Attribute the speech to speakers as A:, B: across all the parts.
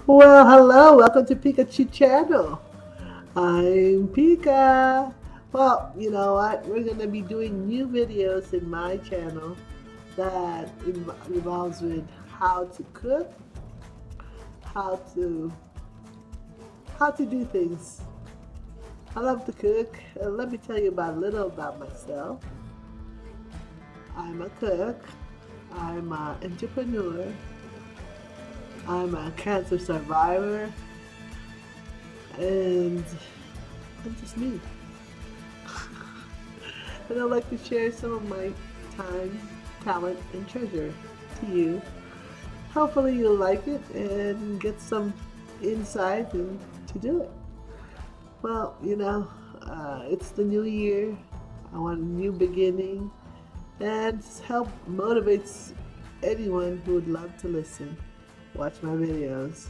A: Well, hello, welcome to Pikachu channel. I'm Pika. Well, you know what? We're gonna be doing new videos in my channel that revolves with how to cook, how to how to do things. I love to cook. Let me tell you about a little about myself. I'm a cook. I'm an entrepreneur. I'm a cancer survivor, and I'm just me. And I'd like to share some of my time, talent, and treasure to you. Hopefully you'll like it and get some insight and to do it. Well, it's the new year. I want a new beginning and help motivates anyone who would love to listen, watch my videos.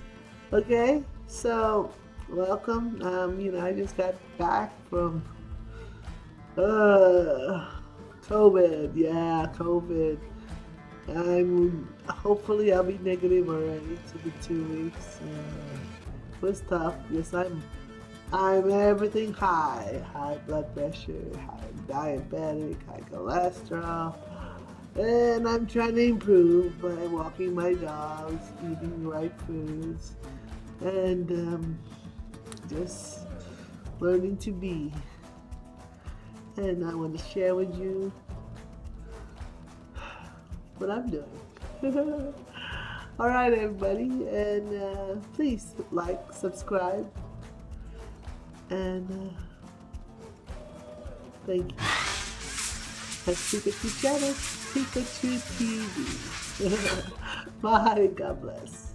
A: Okay, so welcome. I just got back from Uh, COVID, yeah, COVID. I'm hopefully I'll be negative already to the 2 weeks. It was tough. Yes, I'm everything high blood pressure, high diabetic, high cholesterol, and I'm trying to improve by walking my dogs, eating the right foods, and just learning to be. And I want to share with you what I'm doing. All right, everybody, and please like, subscribe, and thank you. That's Pikachu channel, Pikachu TV. Bye. God bless.